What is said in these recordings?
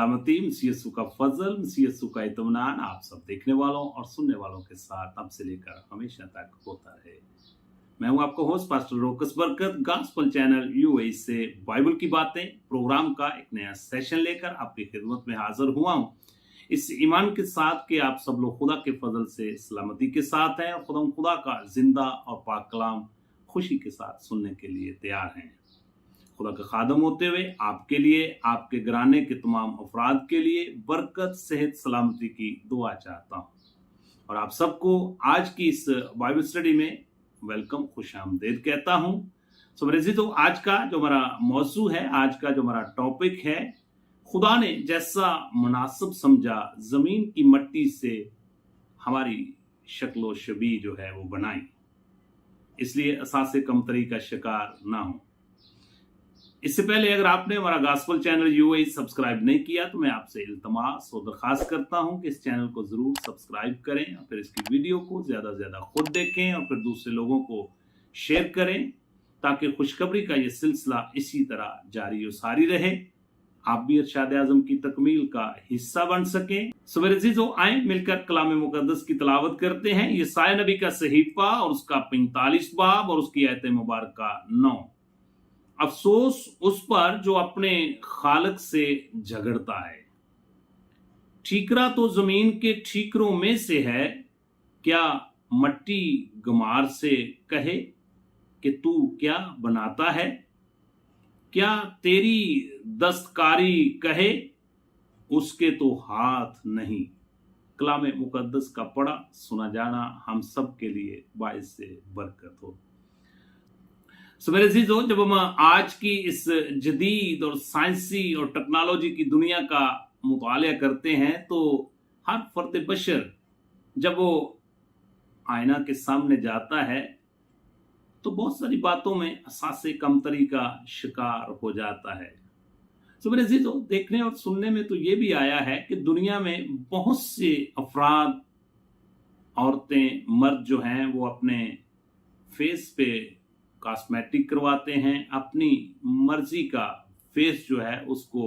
सलामती, मसीह यीशु का फजल, मसीह यीशु का इत्मीनान आप सब देखने वालों और सुनने वालों के साथ अब से लेकर हमेशा तक होता रहे। मैं हूं आपका होस्ट पास्टर रोकस बरकत, गॉस्पेल चैनल यूएई से बाइबल की बातें प्रोग्राम का एक नया सेशन लेकर आपकी खिदमत में हाजिर हुआ हूं। इस ईमान के साथ कि आप सब लोग खुदा के फजल से सलामती के साथ हैं और खुदा का जिंदा और पाक कलाम खुशी के साथ सुनने के लिए तैयार हैं। खुदा का खादम होते हुए आपके लिए, आपके घराने के तमाम अफराद के लिए बरकत, सेहत, सलामती की दुआ चाहता हूं और आप सबको आज की इस बाइबल स्टडी में वेलकम, खुशामदीद कहता हूं। सो मेरे जी, तो आज का जो हमारा मौजू है, आज का जो हमारा टॉपिक है, खुदा ने जैसा मुनासिब समझा जमीन की मट्टी से हमारी शक्लो शबी जो है वो बनाई, इसलिए असासे कमतरी का शिकार ना हो। इससे पहले अगर आपने हमारा गॉस्पेल चैनल यूएई सब्सक्राइब नहीं किया तो मैं आपसे इल्तमास और दरखास्त करता हूं कि इस चैनल को जरूर सब्सक्राइब करें और फिर इसकी वीडियो को ज्यादा से ज्यादा खुद देखें और फिर दूसरे लोगों को शेयर करें ताकि खुशखबरी का ये सिलसिला इसी तरह जारी और सारी रहे, आप भी इरशाद आज़म की तकमील का हिस्सा बन सकें। सवेरे अज़ीज़ों, आए मिलकर कलाम मुकद्दस की तिलावत करते हैं। यशायाह नबी का सहीफा और उसका 45 बाब और उसकी आयत मुबारका 9। अफसोस उस पर जो अपने खालक से झगड़ता है। ठीकरा तो जमीन के ठीकरों में से है, क्या मट्टी गमार से कहे कि तू क्या बनाता है? क्या तेरी दस्तकारी कहे उसके तो हाथ नहीं? कलाम मुकद्दस का पढ़ा सुना जाना हम सब के लिए बाइस से बरकत हो। मेरे अज़ीज़ों, जब हम आज की इस जदीद और साइंसी और टेक्नोलॉजी की दुनिया का मुताला करते हैं तो हर फर्द बशर जब वो आईना के सामने जाता है तो बहुत सारी बातों में असासे कमतरी का शिकार हो जाता है। मेरे अज़ीज़ों, देखने और सुनने में तो ये भी आया है कि दुनिया में बहुत से अफराद, औरतें, मर्द जो हैं वो अपने फेस पे कॉस्मेटिक करवाते हैं, अपनी मर्जी का फेस जो है उसको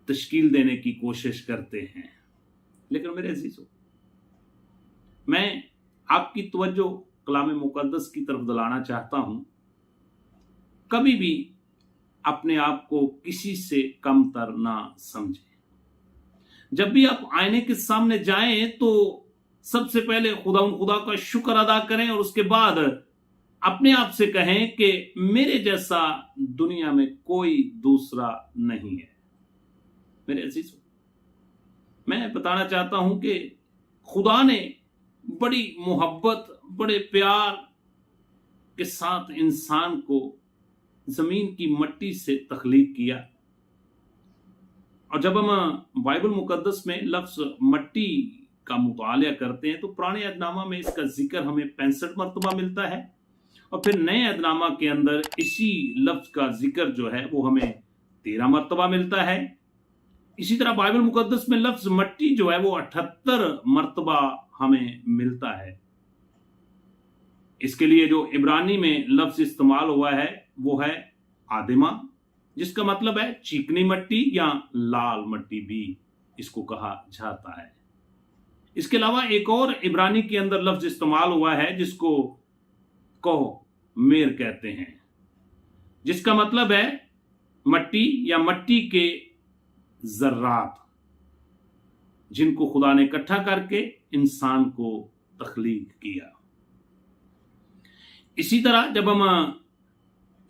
तश्कील देने की कोशिश करते हैं। लेकिन मेरे अज़ीज़ों, मैं आपकी तवज्जो कलाम मुकद्दस की तरफ दिलाना चाहता हूं। कभी भी अपने आप को किसी से कमतर ना समझें। जब भी आप आईने के सामने जाएं तो सबसे पहले खुदा का शुक्र अदा करें और उसके बाद अपने आप से कहें कि मेरे जैसा दुनिया में कोई दूसरा नहीं है। मेरे अज़ीज़ों, मैं बताना चाहता हूं कि खुदा ने बड़ी मोहब्बत, बड़े प्यार के साथ इंसान को जमीन की मट्टी से तख्लीक किया। और जब हम बाइबल मुकद्दस में लफ्ज मट्टी का मुताला करते हैं तो पुराने अहदनामा में इसका जिक्र हमें 65 मरतबा मिलता है और फिर नए अहदनामा के अंदर इसी लफ्ज का जिक्र जो है वो हमें 13 मरतबा मिलता है। इसी तरह बाइबल मुकद्दस में लफ्ज मट्टी जो है वो 78 मरतबा हमें मिलता है। इसके लिए जो इब्रानी में लफ्ज इस्तेमाल हुआ है वो है आदिमा, जिसका मतलब है चिकनी मट्टी या लाल मट्टी भी इसको कहा जाता है। इसके अलावा एक और इब्रानी के अंदर लफ्ज इस्तेमाल हुआ है जिसको कहो मेर कहते हैं, जिसका मतलब है मट्टी या मट्टी के जर्रात, जिनको खुदा ने इकट्ठा करके इंसान को तख्लीक किया। इसी तरह जब हम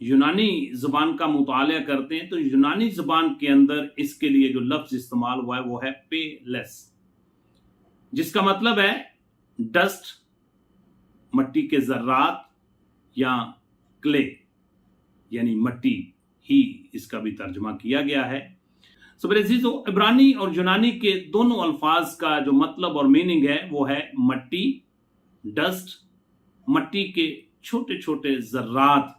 यूनानी जबान का मुताला करते हैं तो यूनानी जबान के अंदर इसके लिए जो लफ्ज इस्तेमाल हुआ है वो है पेलेस, जिसका मतलब है डस्ट, मट्टी के जर्रात या क्ले यानी मट्टी ही इसका भी तर्जुमा किया गया है। मेरे अज़ीज़ों, इब्रानी और यूनानी के दोनों अल्फाज का जो मतलब और मीनिंग है वो है मट्टी, डस्ट, मट्टी के छोटे छोटे जर्रात,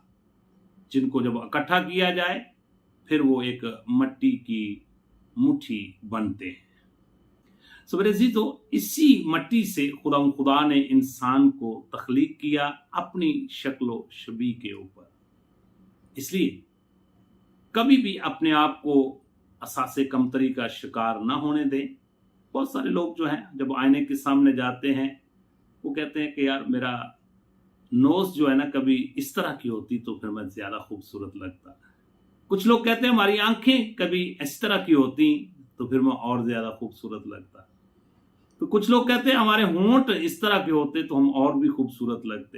जिनको जब इकट्ठा किया जाए फिर वो एक मट्टी की मुट्ठी बनते हैं। मेरे अज़ीज़ों, इसी मट्टी से खुदा ने इंसान को तख्लीक किया अपनी शक्लो शबी के ऊपर। इसलिए कभी भी अपने आप को असासे कमतरी का शिकार ना होने दें। बहुत सारे लोग जो हैं जब आईने के सामने जाते हैं वो कहते हैं कि यार मेरा नोज जो है ना कभी इस तरह की होती तो फिर मैं ज्यादा खूबसूरत लगता। कुछ लोग कहते हैं हमारी आंखें कभी इस तरह की होती तो फिर मैं और ज्यादा खूबसूरत लगता। तो कुछ लोग कहते हैं हमारे होंठ इस तरह के होते तो हम और भी खूबसूरत लगते।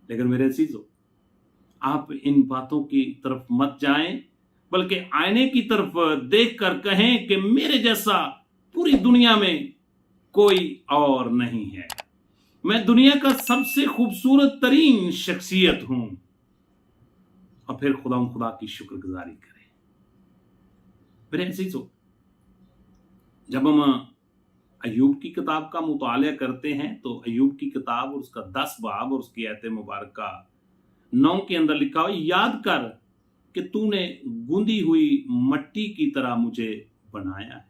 लेकिन मेरे अजीजों, आप इन बातों की तरफ मत जाएं, बल्कि आईने की तरफ देखकर कहें कि मेरे जैसा पूरी दुनिया में कोई और नहीं है। मैं दुनिया का सबसे खूबसूरत तरीन शख्सियत हूं। और फिर खुदा की शुक्रगुजारी करें। मेरे अजीजों, जब हम अय्यूब की किताब का मुताला करते हैं तो अय्यूब की किताब और उसका 10 बाब और उसकी आयत मुबारक 9 के अंदर लिखा हो, याद कर कि तूने गूंदी हुई मट्टी की तरह मुझे बनाया है।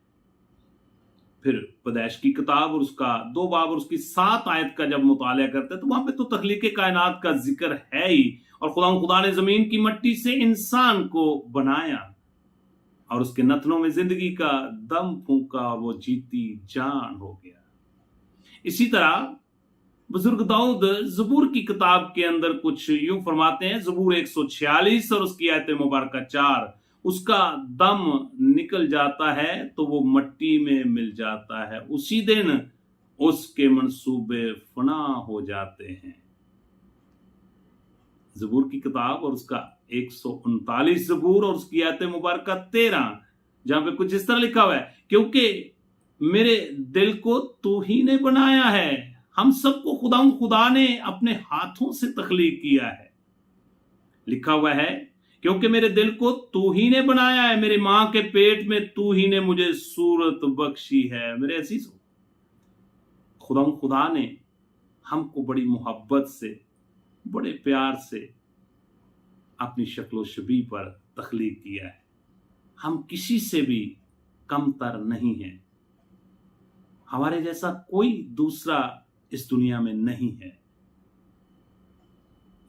फिर पैदाइश की किताब और उसका 2 बाब और उसकी 7 आयत का जब मुताला करते हैं तो वहां पे तो तख्लीक कायनात का जिक्र है ही। और खुदा ने जमीन की मट्टी से इंसान को बनाया और उसके नथनों में जिंदगी का दम फूंका और वो जीती जान हो गया। इसी तरह बुजुर्ग दाऊद ज़बूर की किताब के अंदर कुछ यूं फरमाते हैं, ज़बूर 146 और उसकी आयत मुबारक 4, उसका दम निकल जाता है तो वो मट्टी में मिल जाता है, उसी दिन उसके मंसूबे फना हो जाते हैं। ज़बूर की किताब और उसका 139 ज़बूर और उसकी आयत मुबारक 13, जहां पे कुछ इस तरह लिखा हुआ है, क्योंकि मेरे दिल को तू ही ने बनाया है। हम सबको खुदा ने अपने हाथों से तख्लीक किया है। लिखा हुआ है, क्योंकि मेरे दिल को तू ही ने बनाया है, मेरे मां के पेट में तू ही ने मुझे सूरत बख्शी है। मेरे अजीजों, खुदा ने हमको बड़ी मोहब्बत से, बड़े प्यार से अपनी शक्लो शबी पर तख्लीक किया है। हम किसी से भी कमतर नहीं है। हमारे जैसा कोई दूसरा इस दुनिया में नहीं है।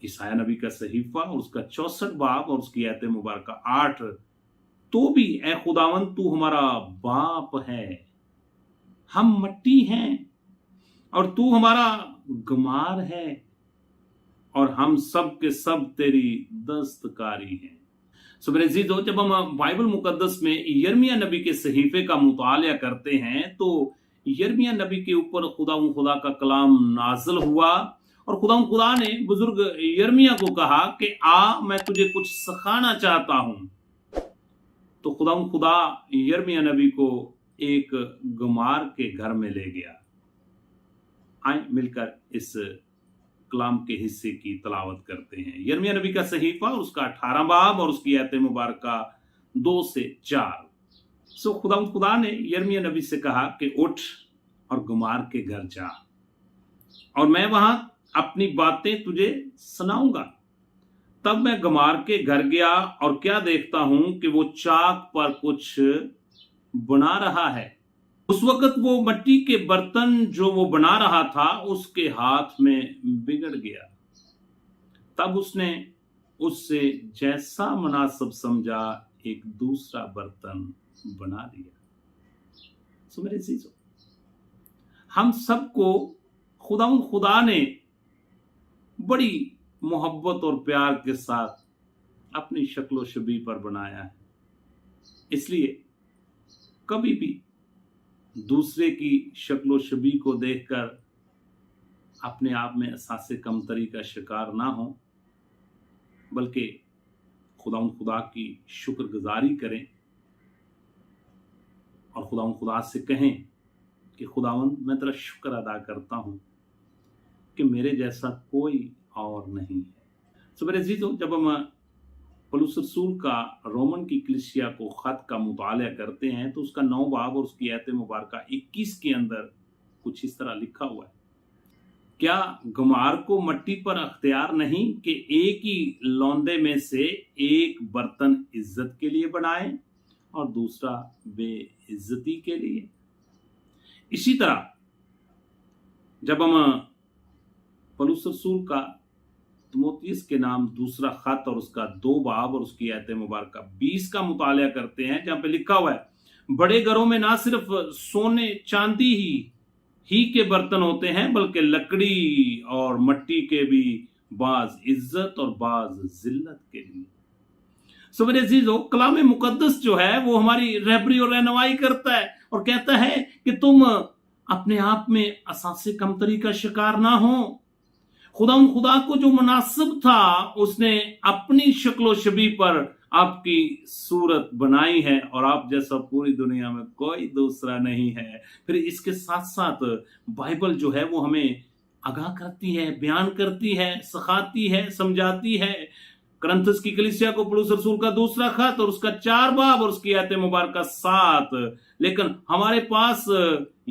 ईसाया नबी का सहीफा और उसका 64 बाब और उसकी आयत मुबारक 8, तो भी ए खुदावन तू हमारा बाप है, हम मट्टी हैं और तू हमारा गमार है और हम सब के सब तेरी दस्तकारी हैं। सो मेरे अजीजों, जब हम बाइबल मुकद्दस में यिर्मयाह नबी के सहीफे का मुताला करते हैं तो यिर्मयाह नबी के ऊपर खुदा का कलाम नाज़िल हुआ और खुदा ने बुजुर्ग यिर्मयाह को कहा कि आ, मैं तुझे कुछ सिखाना चाहता हूं। तो खुदा यिर्मयाह नबी को एक गमार के घर में ले गया। आए मिलकर इस कलाम के हिस्से की तलावत करते हैं। यिर्मयाह नबी का सहीफा और उसका 18 बाब और उसकी आयत मुबारक 2 से 4। सो खुदा ने यिर्मयाह नबी से कहा कि उठ और गमार के घर जा और मैं वहां अपनी बातें तुझे सुनाऊंगा। तब मैं गमार के घर गया और क्या देखता हूं कि वो चाक पर कुछ बना रहा है। उस वक्त वो मिट्टी के बर्तन जो वो बना रहा था उसके हाथ में बिगड़ गया। तब उसने उससे जैसा मुनासिब समझा एक दूसरा बर्तन बना दिया। सो मेरे अजीजों, हम सबको खुदा ने बड़ी मोहब्बत और प्यार के साथ अपनी शक्लो शबी पर बनाया है। इसलिए कभी भी दूसरे की शक्लो शबी को देखकर अपने आप में एहसास कमतरी का शिकार ना हो, बल्कि खुदा की शुक्रगुजारी करें और खुदा से कहें कि खुदावन मैं तेरा शुक्र अदा करता हूं कि मेरे जैसा कोई और नहीं है। सो मेरे अजीजों, जब हम पौलुस रसूल का रोमन की कलीसिया को खत का मुताला करते हैं तो उसका 9 बाब और उसकी आयत मुबारक 21 के अंदर कुछ इस तरह लिखा हुआ है, क्या गमार को मट्टी पर अख्तियार नहीं कि एक ही लौंदे में से एक बर्तन इज्जत के लिए बनाए और दूसरा बेइज्जती के लिए। इसी तरह जब हम पौलुस रसूल का तिमोथियुस के नाम दूसरा खत और उसका 2 बाब और उसकी आयत मुबारक 20 का मुताला करते हैं, जहां पे लिखा हुआ है, बड़े घरों में ना सिर्फ सोने चांदी ही के बर्तन होते हैं, बल्कि लकड़ी और मट्टी के भी, बाज इज्जत और बाज जिल्लत के लिए। सो मेरे अजीजों, कलाम मुकद्दस जो है वो हमारी रहबरी और रहनुमाई करता है और कहता है कि तुम अपने आप में असासे कमतरी का शिकार ना हो। खुदा को जो मुनासिब था उसने अपनी शक्लो शबी पर आपकी सूरत बनाई है और आप जैसा पूरी दुनिया में कोई दूसरा नहीं है। फिर इसके साथ साथ बाइबल जो है वो हमें आगाह करती है, बयान करती है, सिखाती है, समझाती है। करंथस की कलीसिया को पौलुस रसूल का दूसरा खत और उसका 4 बाब और उसकी आयत मुबारक 7। लेकिन हमारे पास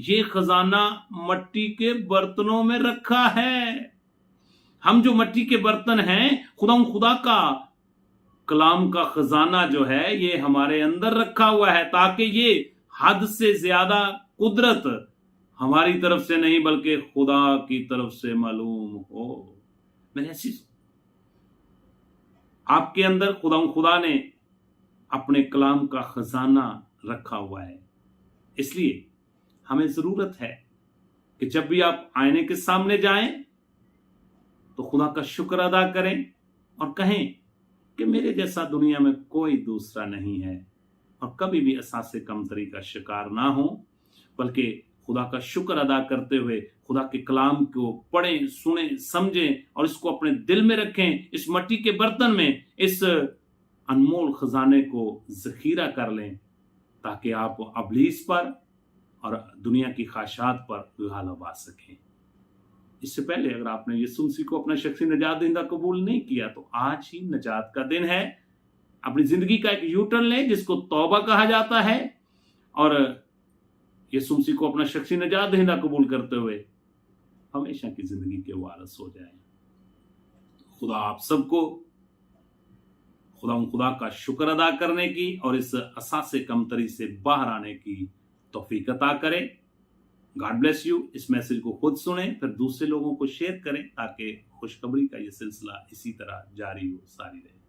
ये खजाना मट्टी के बर्तनों में रखा है। हम जो मट्टी के बर्तन हैं, खुदा का कलाम का खजाना जो है ये हमारे अंदर रखा हुआ है, ताकि ये हद से ज्यादा कुदरत हमारी तरफ से नहीं बल्कि खुदा की तरफ से मालूम हो। मैंने ऐसी आपके अंदर खुदा ने अपने कलाम का खजाना रखा हुआ है। इसलिए हमें जरूरत है कि जब भी आप आईने के सामने जाएं तो खुदा का शुक्र अदा करें और कहें कि मेरे जैसा दुनिया में कोई दूसरा नहीं है, और कभी भी असासे कमतरी का शिकार ना हो, बल्कि खुदा का शुक्र अदा करते हुए खुदा के कलाम को पढ़ें, सुने, समझें और इसको अपने दिल में रखें। इस मट्टी के बर्तन में इस अनमोल खजाने को जखीरा कर लें, ताकि आप अबलीस पर और दुनिया की ख्वाहिशात पर गालिब आ सकें। इससे पहले अगर आपने यीशु मसीह को अपना शख्सी निजात दहिंदा कबूल नहीं किया तो आज ही निजात का दिन है। अपनी जिंदगी का एक यू टर्न लें जिसको तौबा कहा जाता है, और यीशु मसीह को अपना शख्सी निजात दहिंदा कबूल करते हुए हमेशा की जिंदगी के वारिस हो जाएं। खुदा आप सबको खुदा का शुक्र अदा करने की और इस असासे कमतरी से बाहर आने की तौफीक अता करे। God bless you. इस मैसेज को खुद सुने, फिर दूसरे लोगों को शेयर करें, ताकि खुशखबरी का ये सिलसिला इसी तरह जारी हो सारी रहे।